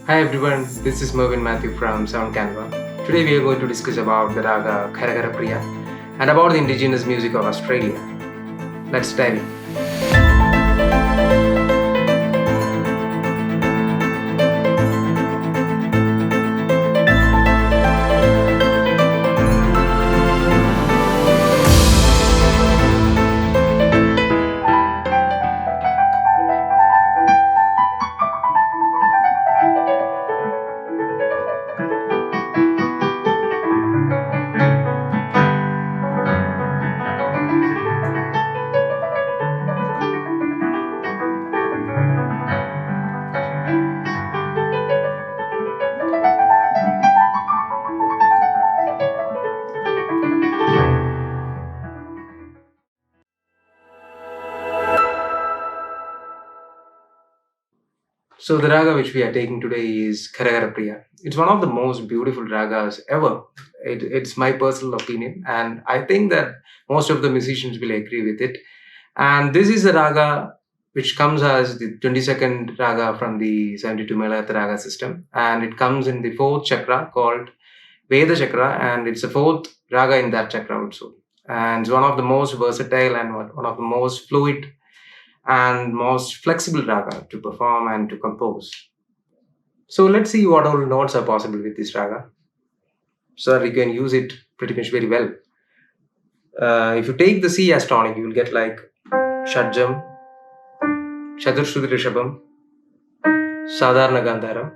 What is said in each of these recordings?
Hi everyone, this is Mervyn Matthew from Sound Canva. Today we are going to discuss about the Raga KHARAHARAPRIYA and about the indigenous music of Australia. Let's dive in. So the raga which we are taking today is KHARAHARAPRIYA. It's one of the most beautiful ragas ever. It's my personal opinion, and I think that most of the musicians will agree with it. And this is a raga which comes as the 22nd raga from the 72 Melakartha raga system, and it comes in the fourth chakra called Veda chakra, and it's the fourth raga in that chakra also. And it's one of the most versatile and one of the most fluid and most flexible raga to perform and to compose. So let's see what all notes are possible with this raga so that we can use it pretty much very well. If you take the C as tonic, you will get like Shadjam, Chaturshruti Rishabham, Sadharana Gandharam,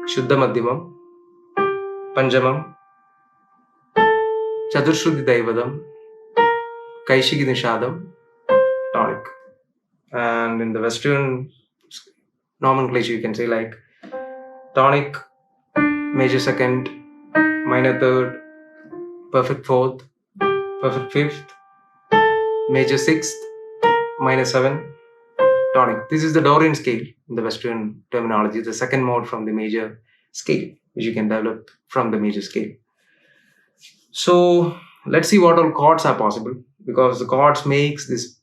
Shuddha Madhyamam, Panjamam, Chaturshruti Daivadam, Kaishiki Nishadam, tonic. And in the Western nomenclature, you can say like tonic, major second, minor third, perfect fourth, perfect fifth, major sixth, minor seven, tonic. This is the Dorian scale in the Western terminology, the second mode from the major scale, which you can develop from the major scale. So let's see what all chords are possible, because the chords makes this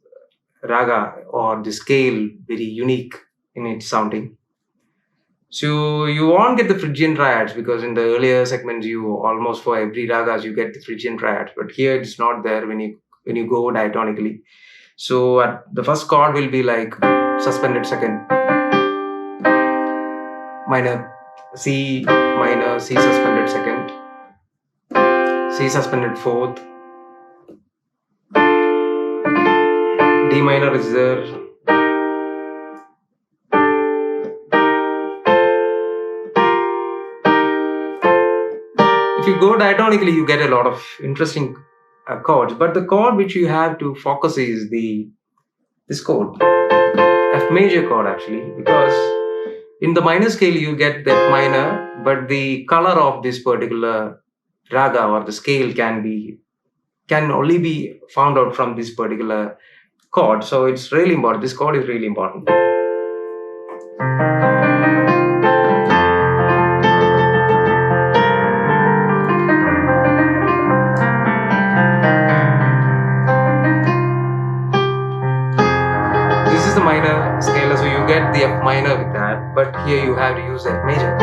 raga or the scale very unique in its sounding. So you won't get the Phrygian triads, because in the earlier segments you almost for every ragas you get the Phrygian triads, but here it's not there when you go diatonically. So the first chord will be like suspended second, minor C, minor C suspended second, C suspended fourth, D minor is there, if you go diatonically you get a lot of interesting chords, but the chord which you have to focus is this chord, F major chord actually, because in the minor scale you get the F minor, but the color of this particular raga or the scale can only be found out from this particular chord. So it's really important. This chord is really important. This is the minor scale, so you get the F minor with that, but here you have to use F major.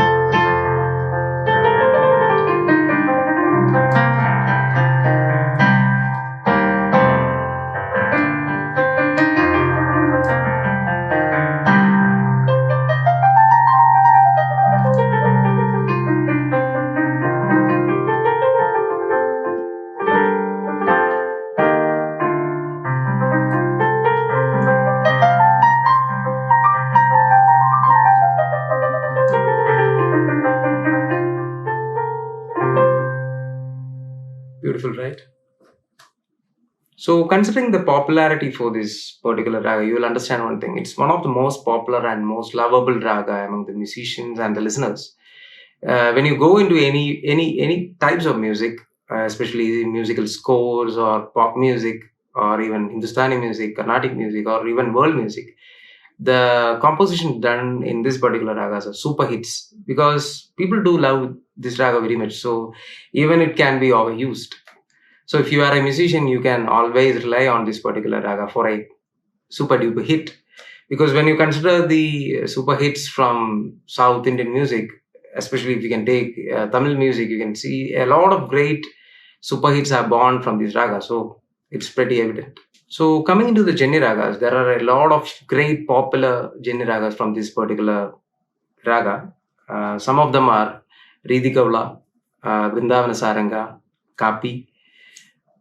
Beautiful, right? So considering the popularity for this particular raga, you will understand one thing. It's one of the most popular and most lovable raga among the musicians and the listeners. When you go into any types of music, especially musical scores or pop music or even Hindustani music, Carnatic music, or even world music, the composition done in this particular ragas are super hits, because people do love this raga very much. So even it can be overused. So if you are a musician, you can always rely on this particular raga for a super duper hit, Because when you consider the super hits from South Indian music, especially if you can take Tamil music, you can see a lot of great super hits are born from this raga. So it's pretty evident. So coming into the Jenny ragas, there are a lot of great popular Jenny ragas from this particular raga. Some of them are Ridi Kavla, Vrindavana Saranga, Kapi,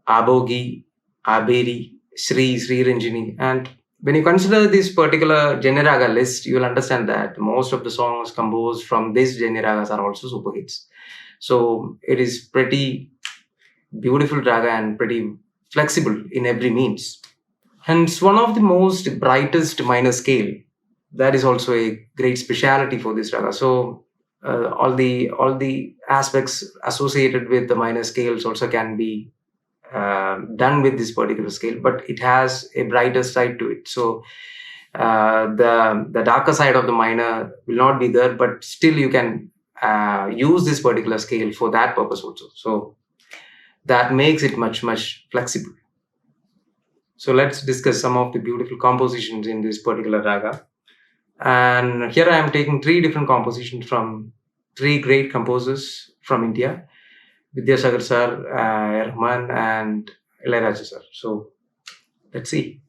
Abogi, Aberi, Sri Ranjini. And when you consider this particular Raga list, you will understand that most of the songs composed from these Ragas are also super hits. So it is pretty beautiful raga and pretty flexible in every means. And it's one of the most brightest minor scale. That is also a great speciality for this raga. So all the aspects associated with the minor scales also can be done with this particular scale, but it has a brighter side to it. So the darker side of the minor will not be there, but still you can use this particular scale for that purpose also. So that makes it much flexible. So let's discuss some of the beautiful compositions in this particular raga. And here I am taking three different compositions from three great composers from India: Vidyasagar sir, Rahman, and Ilayaraja sir. So let's see.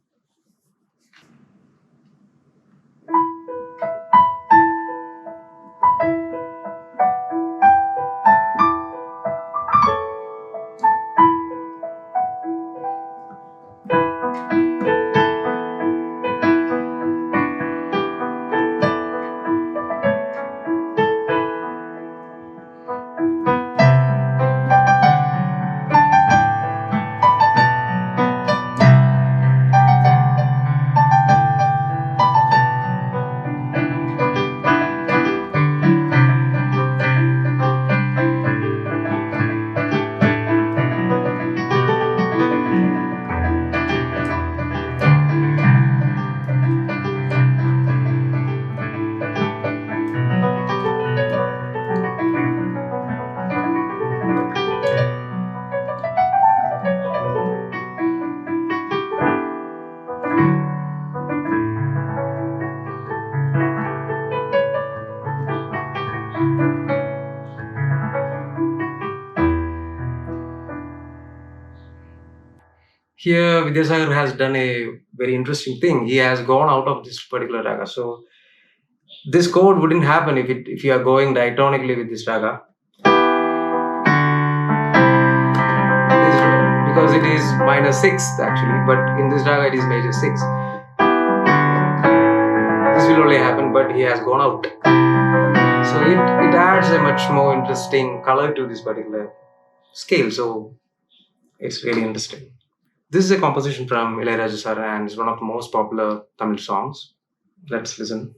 Here, Vidyasagar has done a very interesting thing. He has gone out of this particular raga. So this chord wouldn't happen if you are going diatonically with this raga. Because it is minor sixth actually, but in this raga it is major sixth. This will only happen, but he has gone out. So it adds a much more interesting color to this particular scale. So it's really interesting. This is a composition from Ilayaraja sir and it's one of the most popular Tamil songs. Let's listen.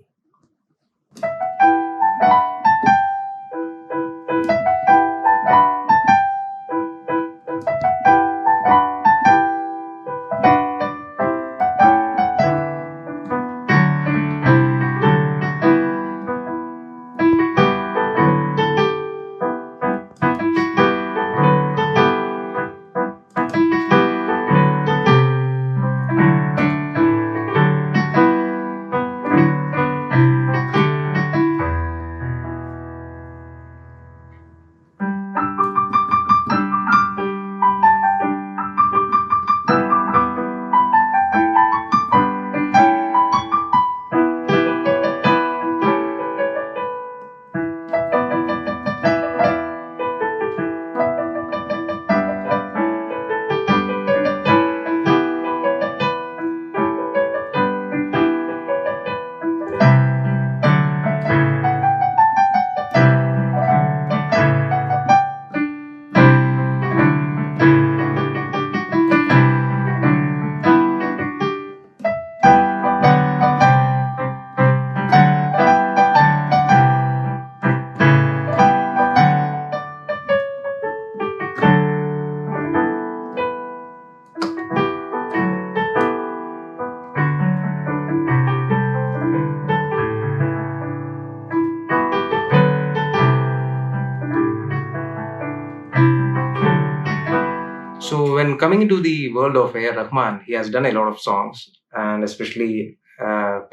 So when coming into the world of A.R. Rahman, he has done a lot of songs, and especially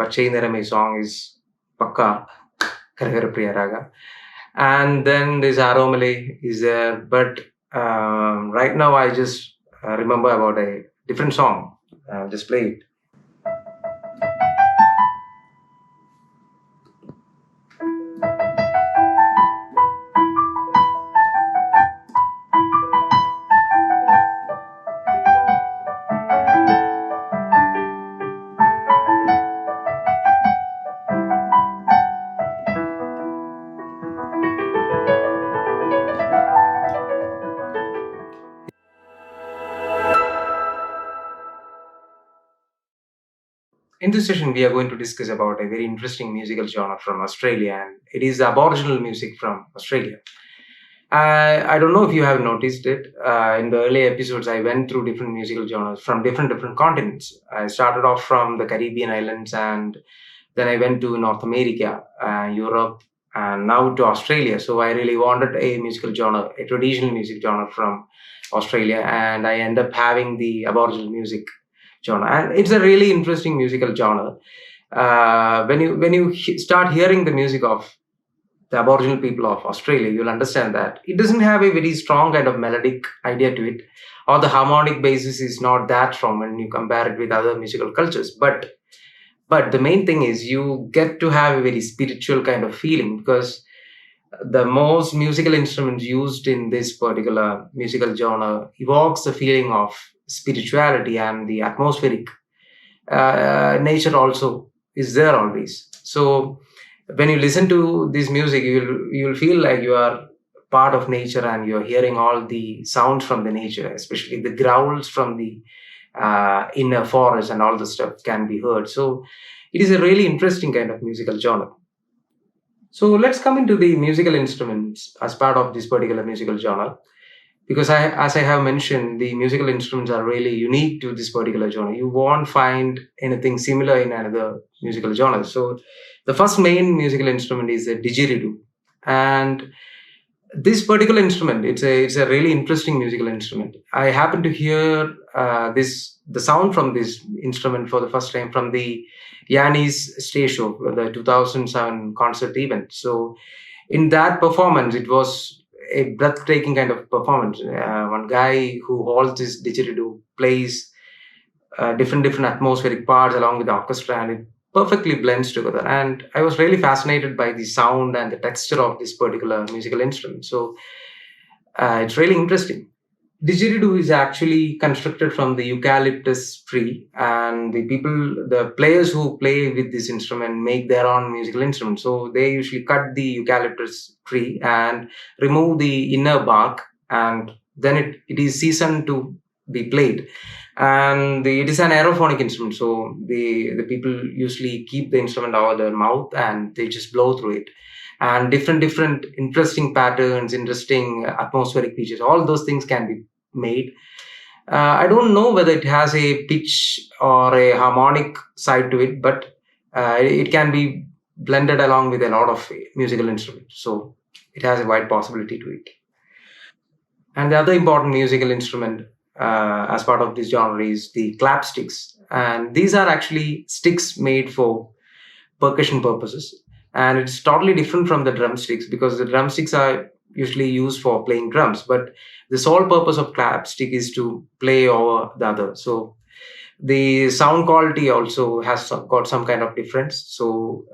Pachai Nerame song is Pakka Karaharapriya Raga. And then this Aromale is there. But right now I just remember about a different song. Just play it. In this session, we are going to discuss about a very interesting musical genre from Australia, and it is Aboriginal music from Australia. I don't know if you have noticed it. In the early episodes, I went through different musical genres from different continents. I started off from the Caribbean islands, and then I went to North America, Europe, and now to Australia. So I really wanted a musical genre, a traditional music genre from Australia, and I end up having the Aboriginal music genre, and it's a really interesting musical genre. When you start hearing the music of the Aboriginal people of Australia, you'll understand that it doesn't have a very strong kind of melodic idea to it, or the harmonic basis is not that strong when you compare it with other musical cultures. But the main thing is you get to have a very spiritual kind of feeling, because the most musical instruments used in this particular musical genre evokes the feeling of spirituality, and the atmospheric nature also is there always. So when you listen to this music, you'll feel like you are part of nature, and you're hearing all the sounds from the nature, especially the growls from the inner forest, and all the stuff can be heard. So it is a really interesting kind of musical genre. So let's come into the musical instruments as part of this particular musical genre, because as I have mentioned, the musical instruments are really unique to this particular genre. You won't find anything similar in another musical genre. So the first main musical instrument is a didgeridoo, and this particular instrument, it's a really interesting musical instrument. I happened to hear the sound from this instrument for the first time from the Yanni's stage show, the 2007 concert event. So in that performance, it was a breathtaking kind of performance. One guy who holds this didgeridoo plays different atmospheric parts along with the orchestra, and it perfectly blends together. And I was really fascinated by the sound and the texture of this particular musical instrument. So it's really interesting. Didgeridoo is actually constructed from the eucalyptus tree, and the players who play with this instrument make their own musical instrument. So they usually cut the eucalyptus tree and remove the inner bark, and then it is seasoned to be played. And it is an aerophonic instrument, so the people usually keep the instrument out of their mouth and they just blow through it. And different interesting patterns, interesting atmospheric features, all those things can be made. I don't know whether it has a pitch or a harmonic side to it, but it can be blended along with a lot of musical instruments. So it has a wide possibility to it. And the other important musical instrument as part of this genre is the clapsticks. And these are actually sticks made for percussion purposes. And it's totally different from the drumsticks, because the drumsticks are usually used for playing drums, but the sole purpose of clapstick is to play over the other. So the sound quality also has got some kind of difference. So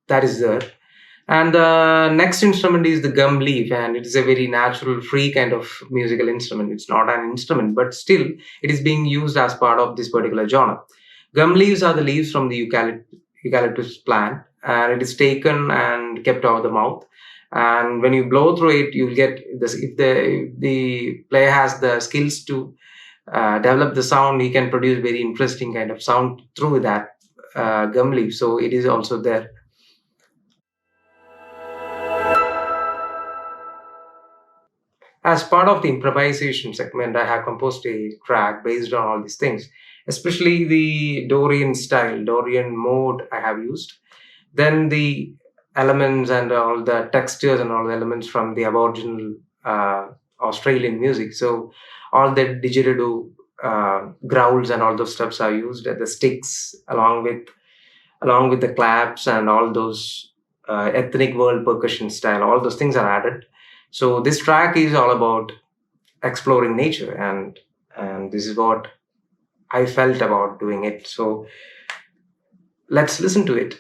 that is there. And the next instrument is the gum leaf, and it is a very natural, free kind of musical instrument. It's not an instrument, but still, it is being used as part of this particular genre. Gum leaves are the leaves from the eucalyptus plant, and it is taken and kept out of the mouth. And when you blow through it, you'll get this. If the player has the skills to develop the sound, he can produce very interesting kind of sound through that gum leaf. So it is also there. As part of the improvisation segment, I have composed a track based on all these things, especially the Dorian style, Dorian mode I have used. Then the elements and all the textures and all the elements from the Aboriginal Australian music. So all the didgeridoo growls and all those stuffs are used, the sticks along with along with the claps and all those ethnic world percussion style. All those things are added. So this track is all about exploring nature, and this is what I felt about doing it. So let's listen to it.